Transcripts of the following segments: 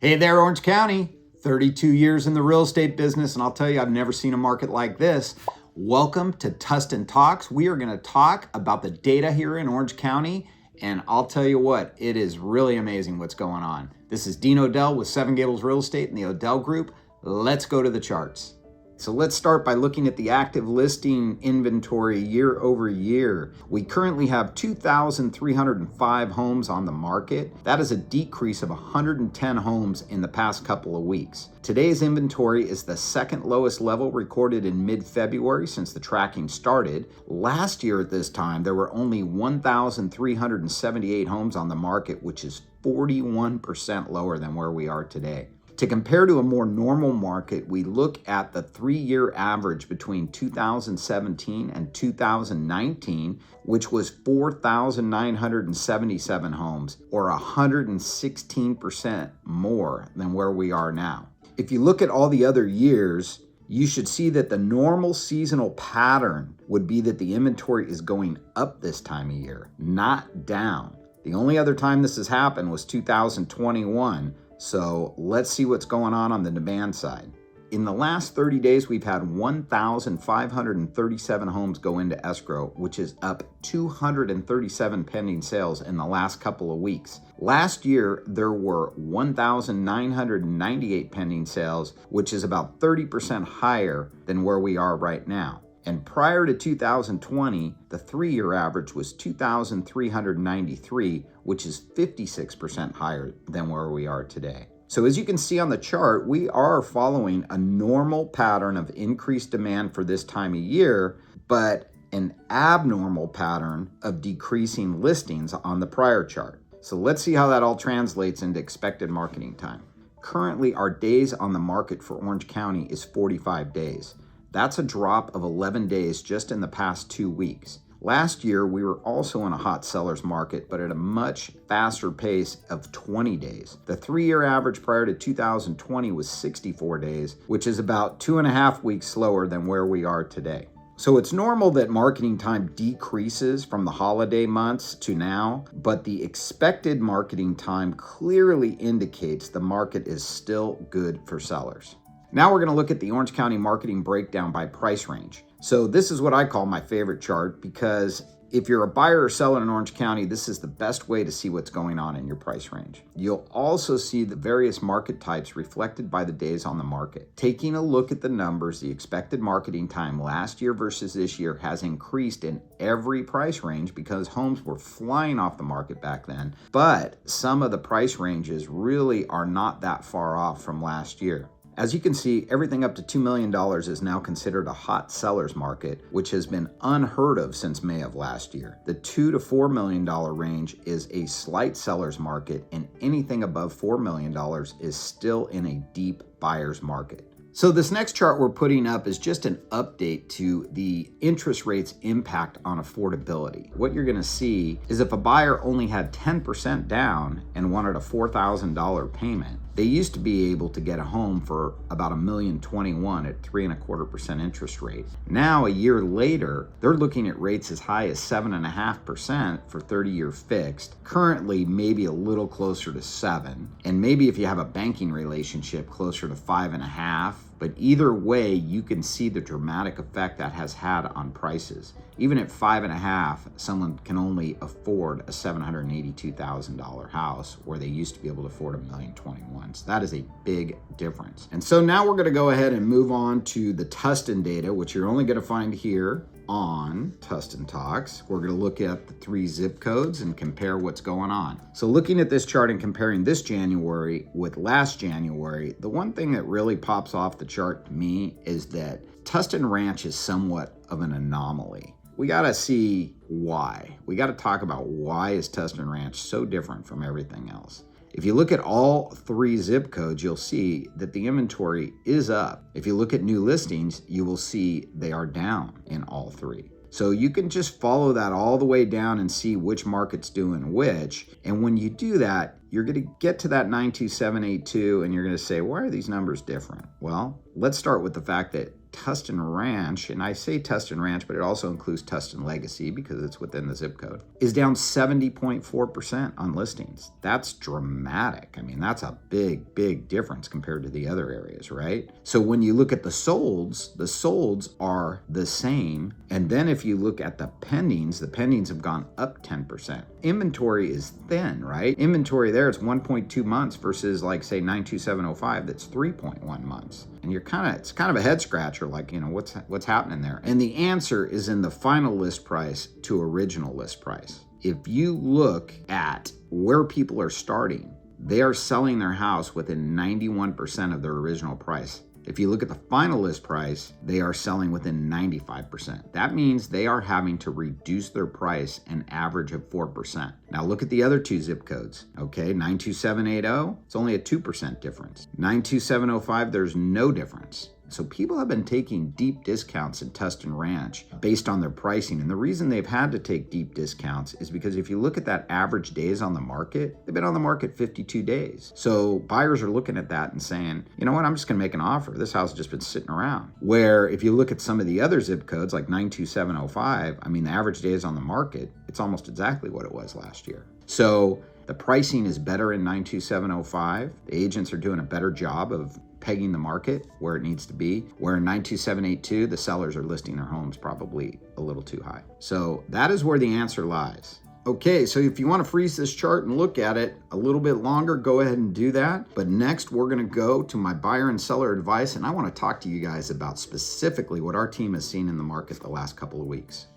Hey there, Orange County. 32 years in the real estate business, and I'll tell you, I've never seen a market like this. Welcome to Tustin Talks. We are going to talk about the data here in Orange County, and I'll tell you what, it is really amazing what's going on. This is Dean Odell with Seven Gables Real Estate and the Odell Group. Let's go to the charts. So let's start by looking at the active listing inventory year over year. We currently have 2,305 homes on the market. That is a decrease of 110 homes in the past couple of weeks. Today's inventory is the second lowest level recorded in mid-February since the tracking started. Last year at this time, there were only 1,378 homes on the market, which is 41% lower than where we are today. To compare to a more normal market, we look at the 3-year average between 2017 and 2019, which was 4,977 homes, or 116% more than where we are now. If you look at all the other years, you should see that the normal seasonal pattern would be that the inventory is going up this time of year, not down. The only other time this has happened was 2021. So let's see what's going on the demand side. In the last 30 days, we've had 1,537 homes go into escrow, which is up 237 pending sales in the last couple of weeks. Last year, there were 1,998 pending sales, which is about 30% higher than where we are right now. And prior to 2020, the 3-year average was 2,393, which is 56% higher than where we are today. So as you can see on the chart, we are following a normal pattern of increased demand for this time of year, but an abnormal pattern of decreasing listings on the prior chart. So let's see how that all translates into expected marketing time. Currently, our days on the market for Orange County is 45 days. That's a drop of 11 days just in the past 2 weeks. Last year, we were also in a hot seller's market, but at a much faster pace of 20 days. The 3-year average prior to 2020 was 64 days, which is about 2.5 weeks slower than where we are today. So it's normal that marketing time decreases from the holiday months to now, but the expected marketing time clearly indicates the market is still good for sellers. Now we're going to look at the Orange County marketing breakdown by price range. So this is what I call my favorite chart, because if you're a buyer or seller in Orange County, this is the best way to see what's going on in your price range. You'll also see the various market types reflected by the days on the market. Taking a look at the numbers, the expected marketing time last year versus this year has increased in every price range because homes were flying off the market back then. But some of the price ranges really are not that far off from last year. As you can see, everything up to $2 million is now considered a hot seller's market, which has been unheard of since May of last year. The $2 to $4 million range is a slight seller's market, and anything above $4 million is still in a deep buyer's market. So this next chart we're putting up is just an update to the interest rates impact on affordability. What you're going to see is if a buyer only had 10% down and wanted a $4,000 payment, they used to be able to get a home for about $1,021,000 at 3.25% interest rate. Now, a year later, they're looking at rates as high as 7.5% for 30-year fixed. Currently, maybe a little closer to 7%, and maybe if you have a banking relationship, closer to 5.5%. But either way, you can see the dramatic effect that has had on prices. Even at 5.5%, someone can only afford a $782,000 house where they used to be able to afford $1,021,000. So that is a big difference. And so now we're going to go ahead and move on to the Tustin data, which you're only going to find here on Tustin Talks. We're going to look at the 3 zip codes and compare what's going on. So looking at this chart and comparing this January with last January, the one thing that really pops off the chart to me is that Tustin Ranch is somewhat of an anomaly. We got to see why. We got to talk about why is Tustin Ranch so different from everything else. If you look at all 3 zip codes, you'll see that the inventory is up. If you look at new listings, you will see they are down in all 3. So you can just follow that all the way down and see which market's doing which. And when you do that, you're going to get to that 92782 and you're going to say, why are these numbers different? Well, let's start with the fact that Tustin Ranch, and I say Tustin Ranch, but it also includes Tustin Legacy because it's within the zip code, is down 70.4% on listings. That's dramatic. I mean, that's a big difference compared to the other areas, right? So when you look at the solds are the same. And then if you look at the pendings have gone up 10%. Inventory is thin, right? Inventory there, it's 1.2 months versus like say 92705, that's 3.1 months. And it's kind of a head scratcher, like, what's happening there? And the answer is in the final list price to original list price. If you look at where people are starting, they are selling their house within 91% of their original price. If you look at the final list price, they are selling within 95%. That means they are having to reduce their price an average of 4%. Now look at the other two zip codes, okay? 92780, it's only a 2% difference. 92705, there's no difference. So people have been taking deep discounts in Tustin Ranch based on their pricing. And the reason they've had to take deep discounts is because if you look at that average days on the market, they've been on the market 52 days. So buyers are looking at that and saying, you know what, I'm just gonna make an offer. This house has just been sitting around. Where if you look at some of the other zip codes like 92705, I mean, the average days on the market, it's almost exactly what it was last year. So the pricing is better in 92705. The agents are doing a better job of pegging the market where it needs to be, where in 92782, the sellers are listing their homes probably a little too high. So that is where the answer lies. Okay, so if you want to freeze this chart and look at it a little bit longer, go ahead and do that. But next, we're going to go to my buyer and seller advice, and I want to talk to you guys about specifically what our team has seen in the market the last couple of weeks.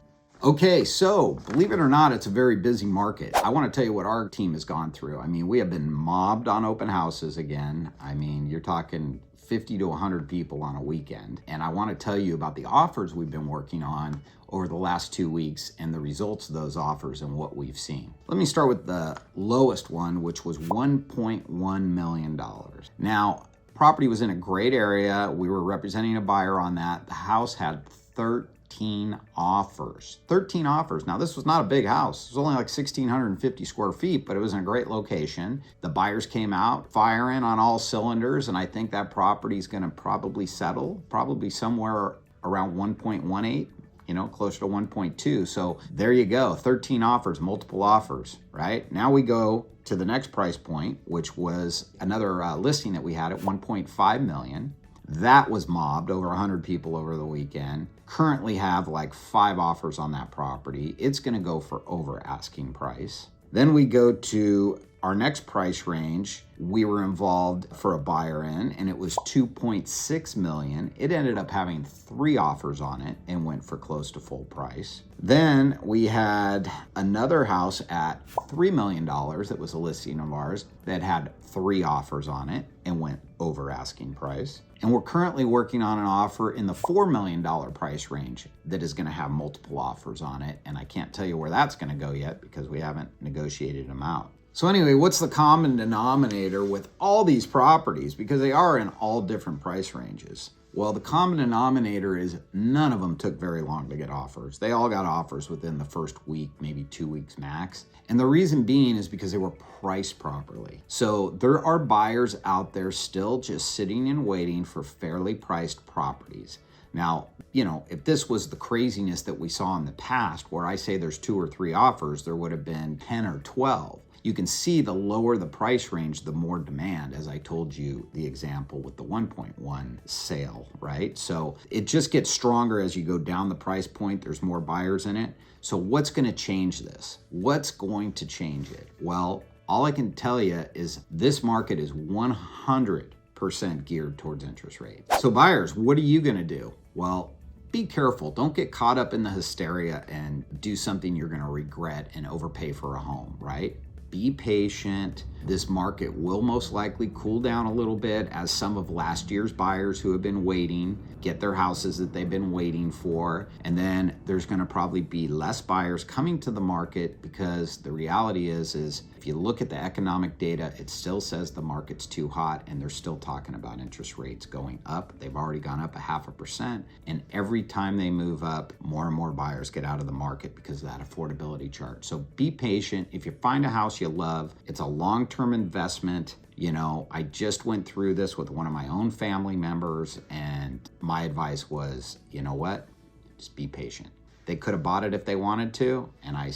Okay, so believe it or not, it's a very busy market. I want to tell you what our team has gone through. I mean, we have been mobbed on open houses again. I mean, you're talking 50 to 100 people on a weekend. And I want to tell you about the offers we've been working on over the last 2 weeks and the results of those offers and what we've seen. Let me start with the lowest one, which was $1.1 million. Now, property was in a great area. We were representing a buyer on that. The house had 13 offers. 13 offers. Now, this was not a big house. It was only like 1,650 square feet, but it was in a great location. The buyers came out firing on all cylinders, and I think that property is going to probably settle, probably somewhere around 1.18, closer to 1.2. So there you go. 13 offers, multiple offers, right? Now we go to the next price point, which was another listing that we had at 1.5 million. That was mobbed, over 100 people over the weekend. Currently have like 5 offers on that property. It's going to go for over asking price. Then we go to our next price range. We were involved for a buyer in, and it was 2.6 million. It ended up having 3 offers on it and went for close to full price. Then we had another house at $3 million that was a listing of ours that had 3 offers on it and went over asking price. And we're currently working on an offer in the $4 million price range that is going to have multiple offers on it. And I can't tell you where that's going to go yet because we haven't negotiated them out. So anyway, what's the common denominator with all these properties? Because they are in all different price ranges. Well, the common denominator is none of them took very long to get offers. They all got offers within the first week, maybe 2 weeks max. And the reason being is because they were priced properly. So there are buyers out there still just sitting and waiting for fairly priced properties. Now, if this was the craziness that we saw in the past, where I say there's 2 or 3 offers, there would have been 10 or 12. You can see the lower the price range, the more demand, as I told you the example with the 1.1 sale, right? So it just gets stronger as you go down the price point. There's more buyers in it. So what's going to change this? What's going to change it? Well, all I can tell you is this market is 100% geared towards interest rates. So buyers, what are you going to do? Well, be careful. Don't get caught up in the hysteria and do something you're going to regret and overpay for a home, right? Be patient. This market will most likely cool down a little bit as some of last year's buyers who have been waiting get their houses that they've been waiting for. And then there's going to probably be less buyers coming to the market because the reality is if you look at the economic data, it still says the market's too hot and they're still talking about interest rates going up. They've already gone up 0.5%. And every time they move up, more and more buyers get out of the market because of that affordability chart. So be patient. If you find a house you love, it's a long-term investment. I just went through this with one of my own family members, and my advice was, you know what? Just be patient. They could have bought it if they wanted to, and I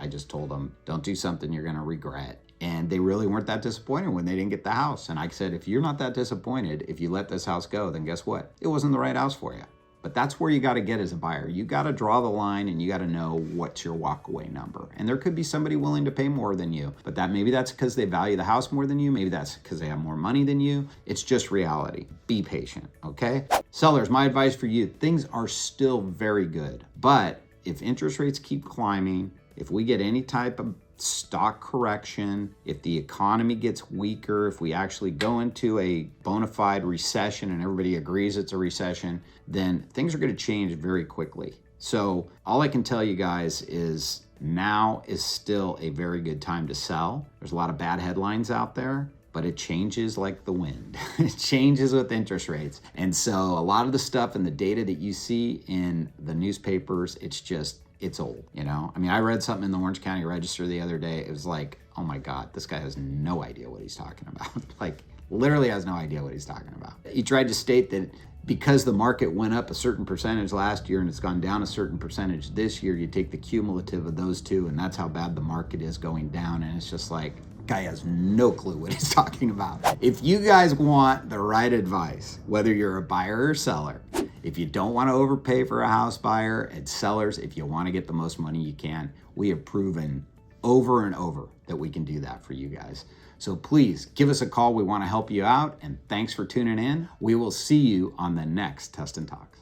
just told them, don't do something you're going to regret. And they really weren't that disappointed when they didn't get the house. And I said, if you're not that disappointed, if you let this house go, then guess what? It wasn't the right house for you. But that's where you got to get as a buyer. You got to draw the line, and you got to know what's your walkaway number. And there could be somebody willing to pay more than you, but maybe that's because they value the house more than you. Maybe that's because they have more money than you. It's just reality. Be patient, okay? Sellers, my advice for you, things are still very good. But if interest rates keep climbing, if we get any type of stock correction, if the economy gets weaker, if we actually go into a bona fide recession and everybody agrees it's a recession, then things are going to change very quickly. So all I can tell you guys is now is still a very good time to sell. There's a lot of bad headlines out there, but it changes like the wind. It changes with interest rates. And so a lot of the stuff and the data that you see in the newspapers, it's old, I read something in the Orange County Register the other day. It was like, oh my God, this guy has no idea what he's talking about. Like, literally has no idea what he's talking about. He tried to state that because the market went up a certain percentage last year and it's gone down a certain percentage this year, you take the cumulative of those two, and that's how bad the market is going down. And it's just like, guy has no clue what he's talking about. If you guys want the right advice, whether you're a buyer or seller, if you don't want to overpay for a house buyer, and sellers, if you want to get the most money you can, we have proven over and over that we can do that for you guys. So please give us a call. We want to help you out. And thanks for tuning in. We will see you on the next Tustin Talks.